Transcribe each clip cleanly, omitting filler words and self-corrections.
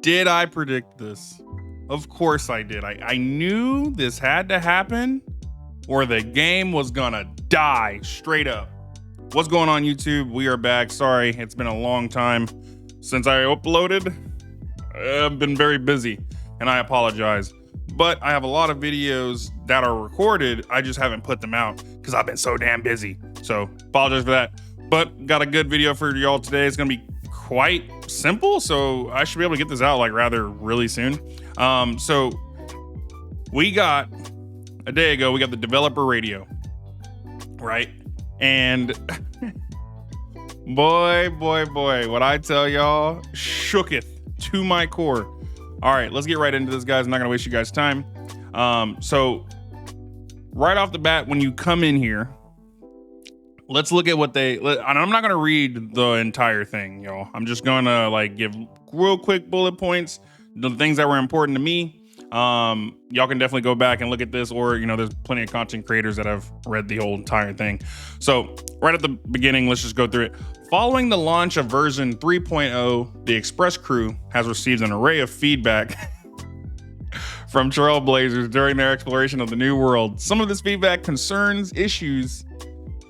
Did I predict this? Of course I did. I knew this had to happen or the game was gonna die straight up. What's going on, YouTube? We are back. Sorry, it's been a long time since I uploaded. I've been very busy and I apologize. But I have a lot of videos that are recorded. I just haven't put them out because I've been so damn busy. So apologize for that. But got a good video for y'all today. It's gonna be quite simple, so I should be able to get this out like rather really soon. So we got a day ago, we got the developer radio, right? And boy, what I tell y'all shooketh to my core. All right, let's get right into this, guys. I'm not gonna waste you guys' time. So right off the bat, when you come in here, let's look at what and I'm not gonna read the entire thing, y'all. I'm just gonna like give real quick bullet points, the things that were important to me. Y'all can definitely go back and look at this, or there's plenty of content creators that have read the whole entire thing. So right at the beginning, let's just go through it. Following the launch of version 3.0, the Express crew has received an array of feedback from trailblazers during their exploration of the new world. Some of this feedback concerns issues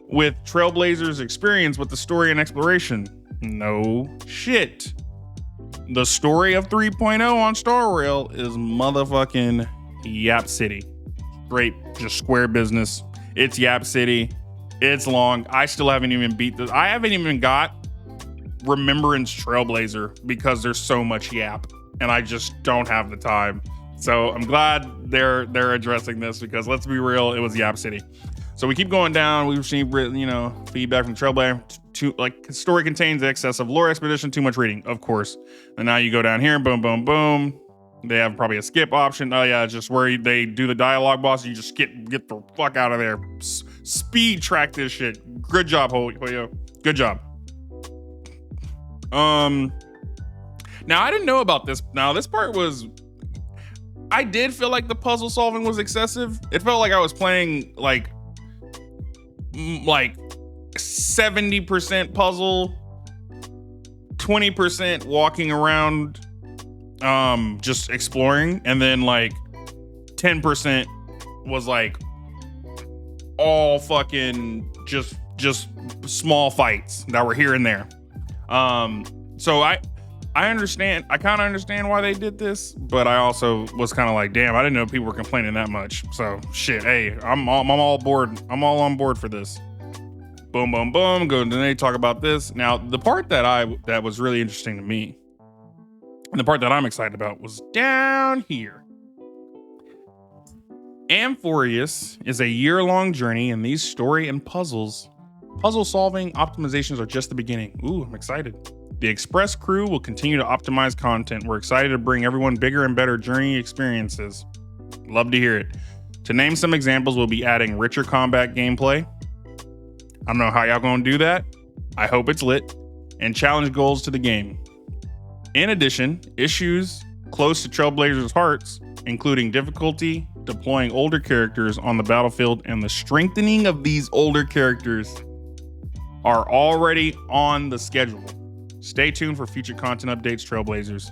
with trailblazers' experience with the story and exploration. No shit. The story of 3.0 on Star Rail is motherfucking Yap City. Great, just square business. It's Yap City. It's long. I still haven't even beat this. I haven't even got Remembrance Trailblazer because there's so much Yap and I just don't have the time. So I'm glad they're addressing this because let's be real, it was Yap City. So we keep going down. We've received, feedback from Trailblazer. Story contains excess of lore expedition, too much reading, of course. And now you go down here, boom, boom, boom. They have probably a skip option. Oh yeah, just where they do the dialogue boss. You just get the fuck out of there. Speed track this shit. Good job, Hoyo. Good job. Now I didn't know about this. Now this part was, I did feel like the puzzle solving was excessive. It felt like I was playing like 70% puzzle, 20% walking around, just exploring, and then like 10% was like all fucking just small fights that were here and there. So I understand. I kind of understand why they did this, but I also was kind of like, damn, I didn't know people were complaining that much. So shit, hey, I'm all board. I'm all on board for this. Boom, boom, boom. Go and then they talk about this. Now, the part that was really interesting to me, and the part that I'm excited about, was down here. Amphorius is a year-long journey, and these story and puzzle solving optimizations are just the beginning. Ooh, I'm excited. The Express crew will continue to optimize content. We're excited to bring everyone bigger and better journey experiences. Love to hear it. To name some examples, we'll be adding richer combat gameplay. I don't know how y'all gonna do that. I hope it's lit. And challenge goals to the game. In addition, issues close to Trailblazers' hearts, including difficulty, deploying older characters on the battlefield, and the strengthening of these older characters, are already on the schedule. Stay tuned for future content updates, Trailblazers.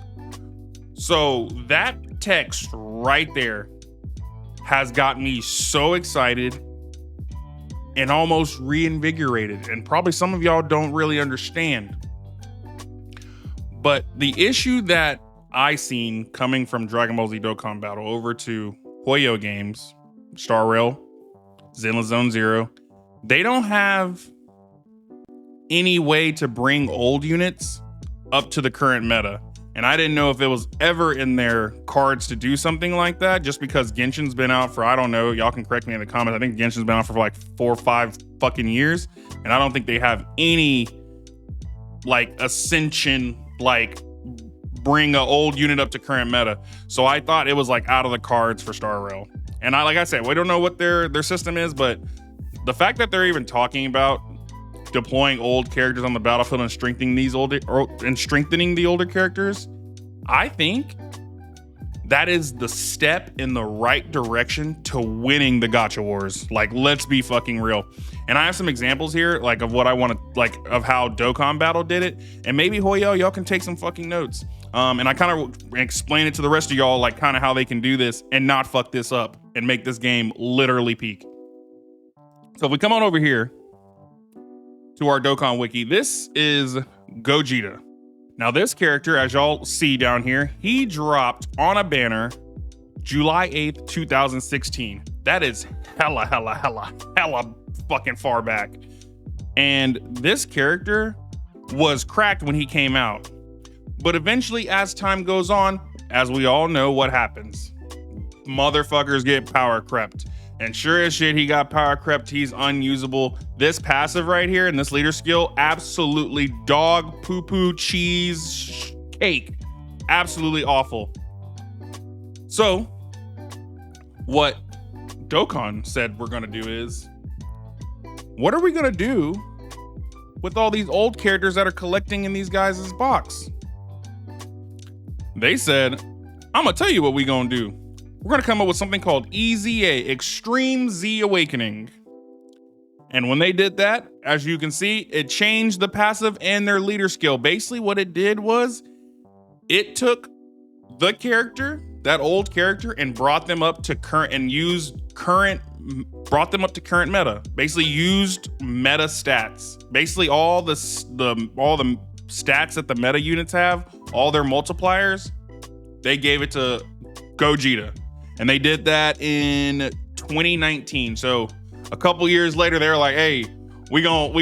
So that text right there has got me so excited and almost reinvigorated. And probably some of y'all don't really understand. But the issue that I seen coming from Dragon Ball Z Dokkan Battle over to Hoyo games, Star Rail, Zenless Zone Zero, they don't have any way to bring old units up to the current meta. And I didn't know if it was ever in their cards to do something like that, just because Genshin's been out for, I don't know, y'all can correct me in the comments. I think Genshin's been out for like 4 or 5 fucking years. And I don't think they have any like ascension, like bring an old unit up to current meta. So I thought it was like out of the cards for Star Rail. And like I said, we don't know what their system is, but the fact that they're even talking about deploying old characters on the battlefield and strengthening the older characters, I think that is the step in the right direction to winning the gacha wars. Like, let's be fucking real. And I have some examples here, like of what I want to, like of how Dokkan Battle did it. And maybe Hoyo, y'all can take some fucking notes. And I kind of explain it to the rest of y'all, like kind of how they can do this and not fuck this up and make this game literally peak. So if we come on over here to our Dokkan wiki, this is Gogeta. Now this character, as y'all see down here, he dropped on a banner July 8th, 2016. That is hella fucking far back. And this character was cracked when he came out. But eventually, as time goes on, as we all know what happens, motherfuckers get power crept. And sure as shit, he got power crept. He's unusable. This passive right here and this leader skill, absolutely dog poo-poo cheese cake. Absolutely awful. So, what Dokkan said we're gonna do is, what are we gonna do with all these old characters that are collecting in these guys' box? They said, I'm gonna tell you what we gonna do. We're gonna come up with something called EZA, Extreme Z Awakening. And when they did that, as you can see, it changed the passive and their leader skill. Basically what it did was, it took the character, that old character, and brought them up to current meta. Basically used meta stats. Basically all the stats that the meta units have, all their multipliers, they gave it to Gogeta. And they did that in 2019. So a couple years later, they were like, hey, we gonna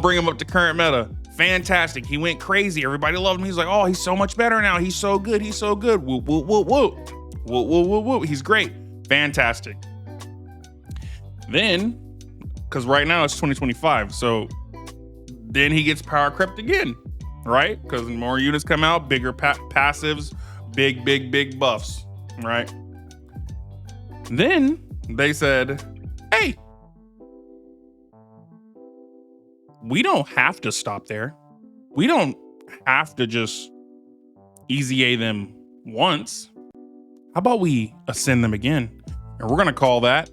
bring him up to current meta. Fantastic. He went crazy. Everybody loved him. He's like, oh, he's so much better now. He's so good. He's so good. Whoop, whoop, whoop, whoop. Whoop, whoop, whoop, whoop. He's great. Fantastic. Then, because right now it's 2025, so then he gets power crept again, right? Because more units come out, bigger passives, big buffs, right? Then they said, hey, we don't have to stop there. We don't have to just EZA them once. How about we ascend them again? And we're gonna call that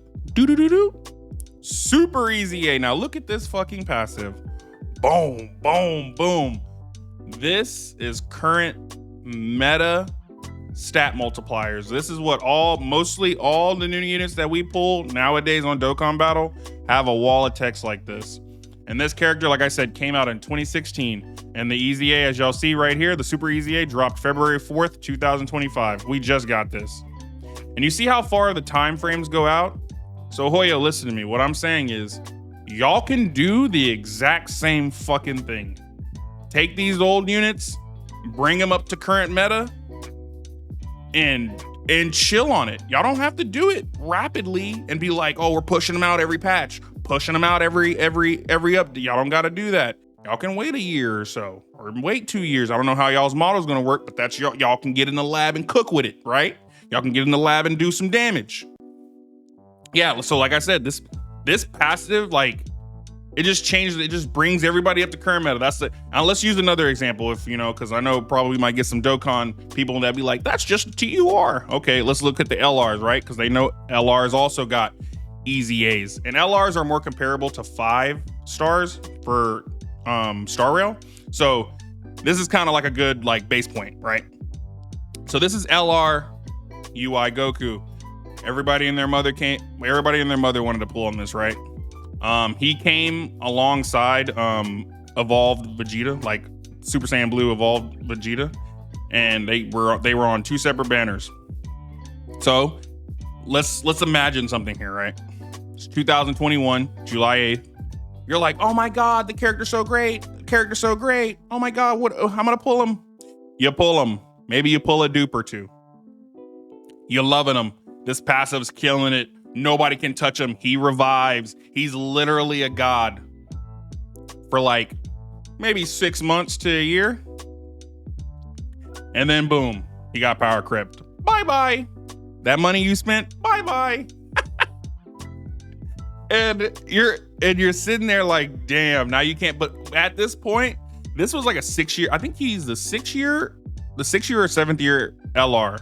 Super EZA. Now look at this fucking passive. Boom, boom, boom. This is current meta stat multipliers. This is what mostly all the new units that we pull nowadays on Dokkan Battle have a wall of text like this. And this character, like I said, came out in 2016. And the EZA, as y'all see right here, the Super EZA dropped February 4th, 2025. We just got this. And you see how far the time frames go out? So Hoyo, listen to me. What I'm saying is, y'all can do the exact same fucking thing. Take these old units, bring them up to current meta, and chill on it. Y'all don't have to do it rapidly and be like, oh, we're pushing them out every patch, pushing them out every update. Y'all don't got to do that. Y'all can wait a year or so, or wait 2 years. I don't know how y'all's model's gonna work, but that's y'all can get in the lab and cook with it, right? Y'all can get in the lab and do some damage. Yeah, so like I said, this passive, like, it just changes, it just brings everybody up to current meta. That's it. Now let's use another example, if you know, because I know probably might get some Dokkan people that be like, that's just a TUR. Okay, let's look at the LRs, right? Because they know LRs also got EZAs. And LRs are more comparable to 5 stars for Star Rail. So this is kind of like a good like base point, right? So this is LR UI Goku. Everybody and their mother wanted to pull on this, right? He came alongside evolved Vegeta, like Super Saiyan Blue evolved Vegeta, and they were on 2 separate banners. So let's imagine something here, right? It's 2021, July 8th. You're like, oh my God, the character's so great. Oh my God, I'm gonna pull him. You pull him. Maybe you pull a dupe or 2. You're loving him. This passive's killing it. Nobody can touch him. He revives. He's literally a god for like maybe 6 months to a year. And then boom, he got power crept. Bye-bye. That money you spent, bye-bye. and you're sitting there like, damn, now you can't. But at this point, this was like a 6-year. I think he's the 6th year or 7th year LR.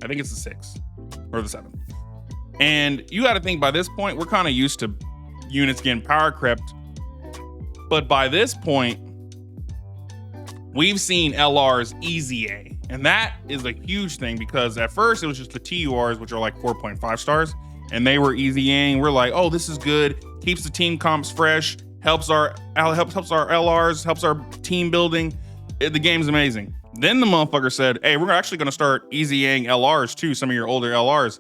I think it's the 6th or the 7th. And you got to think, by this point, we're kind of used to units getting power crept. But by this point, we've seen LRs easy A, and that is a huge thing because at first it was just the TURs, which are like 4.5 stars, and they were easy A. We're like, oh, this is good, keeps the team comps fresh, helps our LRs, helps our team building. The game's amazing. Then the motherfucker said, hey, we're actually gonna start easy A-ing LRs too, some of your older LRs.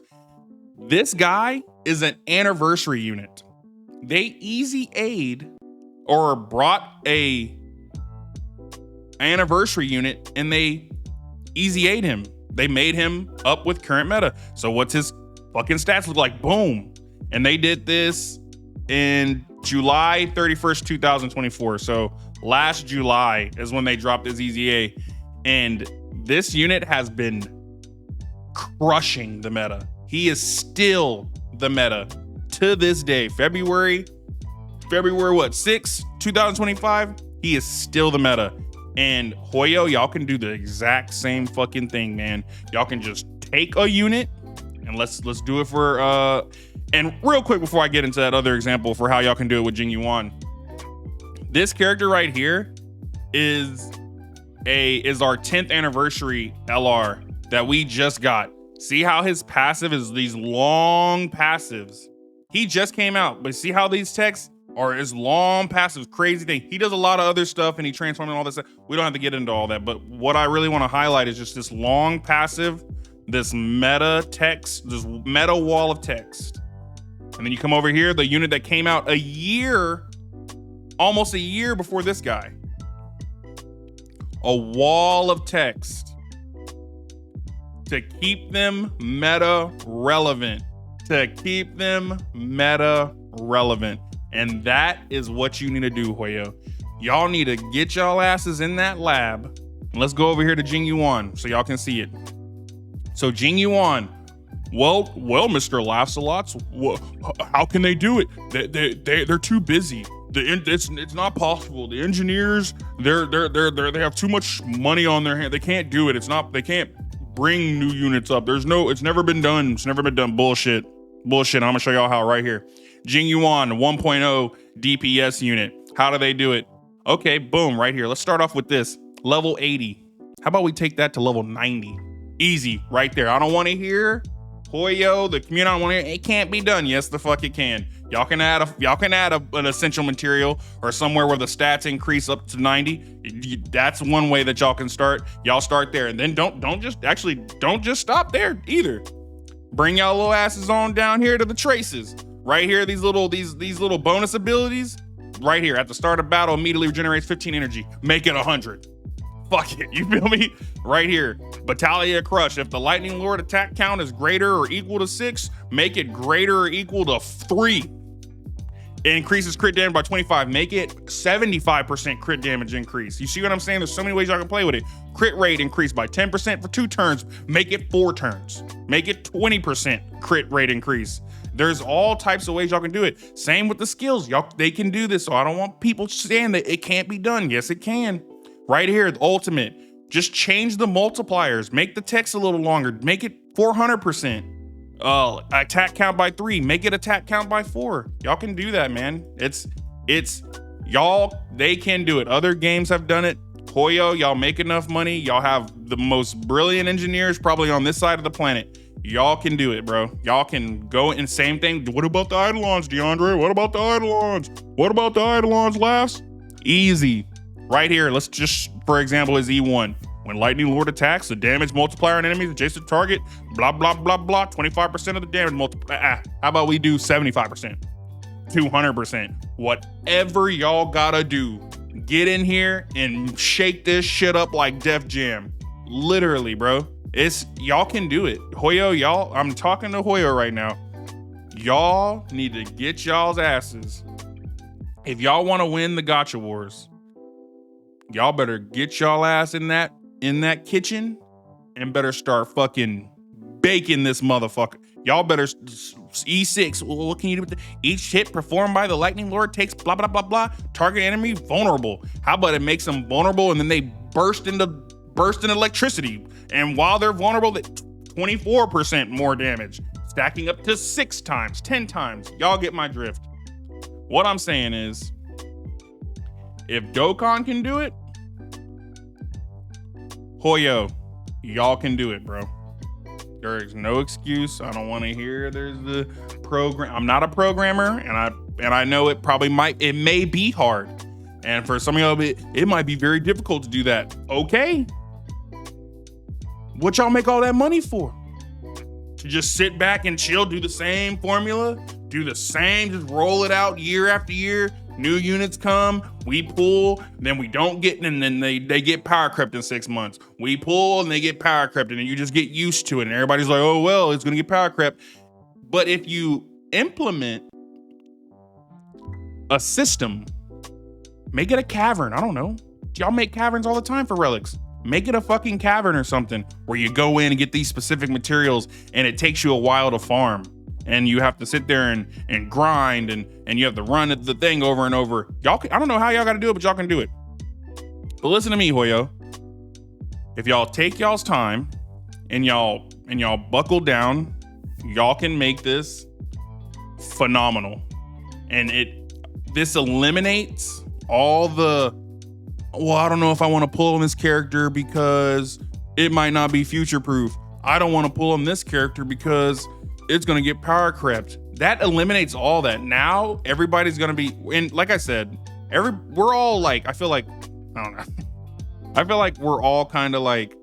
This guy is an anniversary unit. They easy A'd or brought a anniversary unit and they easy A'd him. They made him up with current meta. So what's his fucking stats look like? Boom. And they did this in July 31st, 2024. So last July is when they dropped his easy A. And this unit has been crushing the meta. He is still the meta to this day. February what, 6, 2025? He is still the meta. And Hoyo, y'all can do the exact same fucking thing, man. Y'all can just take a unit and let's do it for and real quick before I get into that other example for how y'all can do it with Jing Yuan. This character right here is our 10th anniversary LR that we just got. See how his passive is these long passives. He just came out, but see how these techs are his long passives, crazy thing. He does a lot of other stuff and he transforms and all this stuff. We don't have to get into all that, but what I really want to highlight is just this long passive, this meta text, this meta wall of text. And then you come over here, the unit that came out almost a year before this guy. A wall of text to keep them meta relevant, And that is what you need to do, Hoyo. Y'all need to get y'all asses in that lab. Let's go over here to Jing Yuan so y'all can see it. So Jing Yuan, well, Mr. LaughsALots, how can they do it? They're too busy. It's not possible. The engineers, they have too much money on their hand. They can't do it. They can't bring new units up. It's never been done. It's never been done. Bullshit. I'm gonna show y'all how right here. Jing Yuan 1.0 DPS unit. How do they do it? Okay, boom, right here. Let's start off with this. Level 80. How about we take that to level 90? Easy, right there. I don't want to hear Hoyo, the community. I don't want to hear it can't be done. Yes, the fuck it can. Y'all can add an essential material or somewhere where the stats increase up to 90. That's one way that y'all can start. Y'all start there, and then don't just stop there either. Bring y'all little asses on down here to the traces. Right here, these little bonus abilities. Right here at the start of battle, immediately regenerates 15 energy. Make it 100. Fuck it, you feel me? Right here, Battalia Crush. If the Lightning Lord attack count is greater or equal to 6, make it greater or equal to 3. It increases crit damage by 25. Make it 75% crit damage increase. You see what I'm saying? There's so many ways y'all can play with it. Crit rate increased by 10% for 2 turns. Make it 4 turns. Make it 20% crit rate increase. There's all types of ways y'all can do it. Same with the skills. Y'all, they can do this. So I don't want people saying that it can't be done. Yes, it can. Right here, the ultimate. Just change the multipliers. Make the text a little longer. Make it 400%. Attack count by 3. Make it attack count by 4. Y'all can do that, man. It's y'all, they can do it. Other games have done it. Hoyo, y'all make enough money. Y'all have the most brilliant engineers probably on this side of the planet. Y'all can do it, bro. Y'all can go and same thing. What about the Eidolons, DeAndre? What about the Eidolons? What about the Eidolons, Laughs? Easy. Right here, let's just, for example, is E1. When Lightning Lord attacks, the damage multiplier on enemies adjacent to target, blah, blah, blah, blah, 25% of the damage multiplier. How about we do 75%, 200%, whatever y'all gotta do. Get in here and shake this shit up like Def Jam. Literally, bro. Y'all can do it. Hoyo, y'all, I'm talking to Hoyo right now. Y'all need to get y'all's asses. If y'all want to win the gacha wars, y'all better get y'all ass in that kitchen and better start fucking baking this motherfucker. Y'all better E6. What can you do with each hit performed by the Lightning Lord takes blah blah blah blah. Target enemy vulnerable. How about it makes them vulnerable and then they burst in electricity. And while they're vulnerable, that 24% more damage, stacking up to 6 times, 10 times. Y'all get my drift. What I'm saying is, if Dokkan can do it, Hoyo, y'all can do it, bro. There is no excuse. I don't want to hear there's the program. I'm not a programmer, and I know it may be hard. And for some of y'all, it might be very difficult to do that. Okay. What y'all make all that money for? To just sit back and chill, do the same formula, do the same, just roll it out year after year. New units come, we pull, then we don't get, and then they get power crept in 6 months. We pull and they get power crept, and then you just get used to it. And everybody's like, oh, well, it's gonna get power crept. But if you implement a system, make it a cavern. I don't know. Y'all make caverns all the time for relics. Make it a fucking cavern or something where you go in and get these specific materials and it takes you a while to farm. And you have to sit there and grind and you have to run the thing over and over. Y'all I don't know how y'all gotta do it, but y'all can do it. But listen to me, Hoyo. If y'all take y'all's time and y'all buckle down, y'all can make this phenomenal. And this eliminates all the, well, I don't know if I want to pull on this character because it might not be future proof. I don't want to pull on this character because it's going to get power crept. That eliminates all that. Now everybody's going to be, and like I said, we're all like, I feel like, I don't know. I feel like we're all kind of like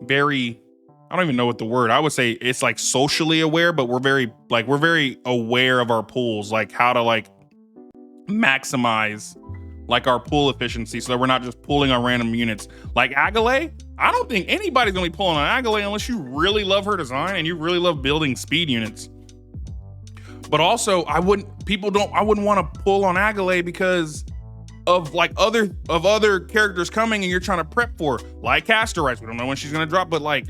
very, I don't even know what the word, I would say it's like socially aware, but we're very aware of our pools, like how to like maximize like our pool efficiency so that we're not just pulling on random units. Like Agale, I don't think anybody's gonna be pulling on Agale unless you really love her design and you really love building speed units. But also I wouldn't want to pull on Agale because of like other characters coming and you're trying to prep for, like Castorites. We don't know when she's gonna drop, but like,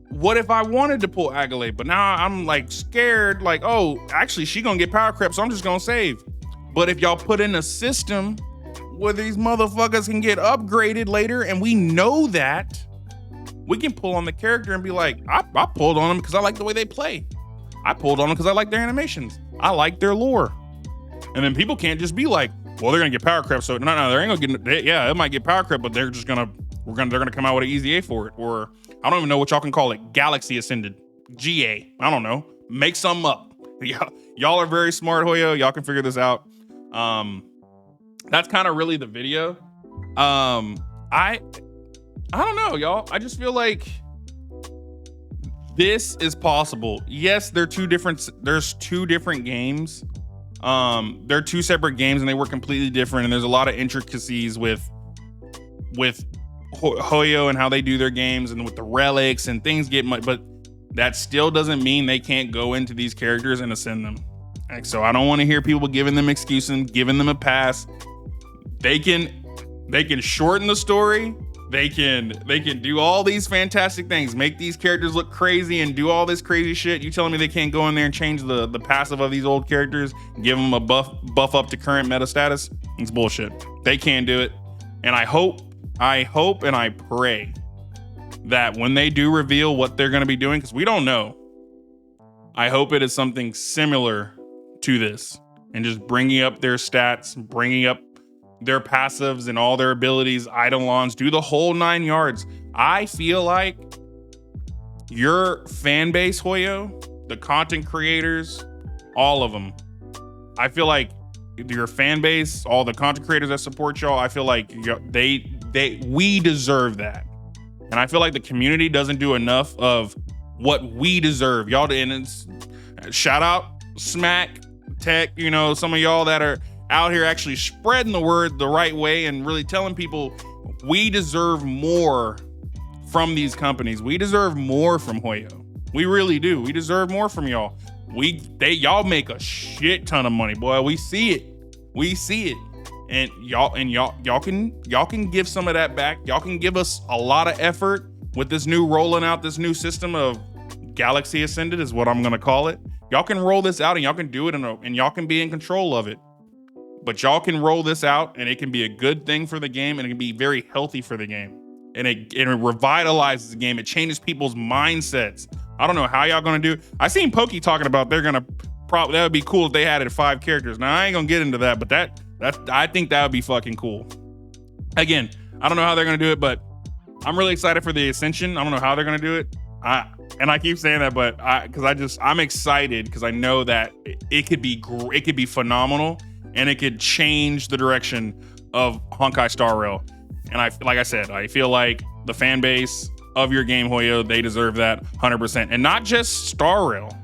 what if I wanted to pull Agale, but now I'm like scared, like, oh, actually she gonna get power crept, so I'm just gonna save. But if y'all put in a system where these motherfuckers can get upgraded later, and we know that, we can pull on the character and be like, I pulled on them because I like the way they play. I pulled on them because I like their animations. I like their lore. And then people can't just be like, well, they're gonna get power crept, so no, they're ain't gonna get, yeah, it might get power crept, but they're gonna come out with an easy A for it. Or I don't even know what y'all can call it. Galaxy Ascended, GA. I don't know. Make something up. Y'all are very smart, Hoyo. Y'all can figure this out. That's kind of really the video. I don't know, y'all. I just feel like this is possible. Yes, there's two different games. They're two separate games and they work completely different. And there's a lot of intricacies with Hoyo and how they do their games and with the relics and things get much, but that still doesn't mean they can't go into these characters and ascend them. Like, so I don't want to hear people giving them excuses, giving them a pass. They can shorten the story. They can do all these fantastic things, make these characters look crazy and do all this crazy shit. You telling me they can't go in there and change the passive of these old characters, give them a buff up to current meta status? It's bullshit. They can do it. And I hope and I pray that when they do reveal what they're going to be doing, because we don't know, I hope it is something similar to this and just bringing up their stats, bringing up their passives and all their abilities, eidolons, do the whole 9 yards. I feel like your fan base, Hoyo, the content creators, all of them, I feel like your fan base, all the content creators that support y'all, I feel like we deserve that. And I feel like the community doesn't do enough of what we deserve. Y'all, and it's, shout out Smack Tech, you know, some of y'all that are out here actually spreading the word the right way and really telling people we deserve more from these companies. We deserve more from Hoyo. We really do. We deserve more from y'all. Y'all make a shit ton of money, boy. We see it. We see it. And y'all can give some of that back. Y'all can give us a lot of effort with this new rolling out this new system of Galaxy Ascended is what I'm gonna call it. Y'all can roll this out and y'all can do it and y'all can be in control of it. But y'all can roll this out and it can be a good thing for the game and it can be very healthy for the game. And it revitalizes the game. It changes people's mindsets. I don't know how y'all gonna do it. I seen Pokey talking about that would be cool if they added 5 characters. Now I ain't gonna get into that, but I think that would be fucking cool. Again, I don't know how they're gonna do it, but I'm really excited for the Ascension. I don't know how they're gonna do it. And I keep saying that, but I'm excited because I know that it could be phenomenal, and it could change the direction of Honkai Star Rail. And like I said, I feel like the fan base of your game, Hoyo, they deserve that 100%. And not just Star Rail.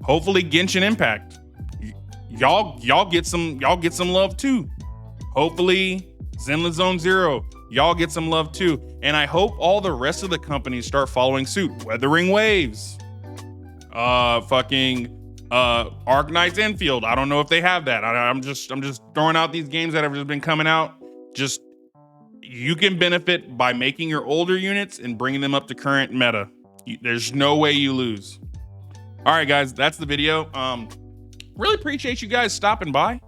Hopefully Genshin Impact. Y'all get some love too. Hopefully Zenless Zone Zero, y'all get some love too. And I hope all the rest of the companies start following suit. Weathering Waves, Arknight's Enfield. I don't know if they have that. I'm just throwing out these games that have just been coming out. Just, you can benefit by making your older units and bringing them up to current meta. There's no way you lose. All right, guys, that's the video. Really appreciate you guys stopping by.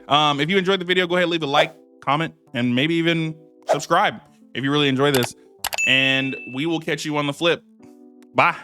If you enjoyed the video, go ahead and leave a like, comment, and maybe even subscribe if you really enjoy this. And we will catch you on the flip. Bye.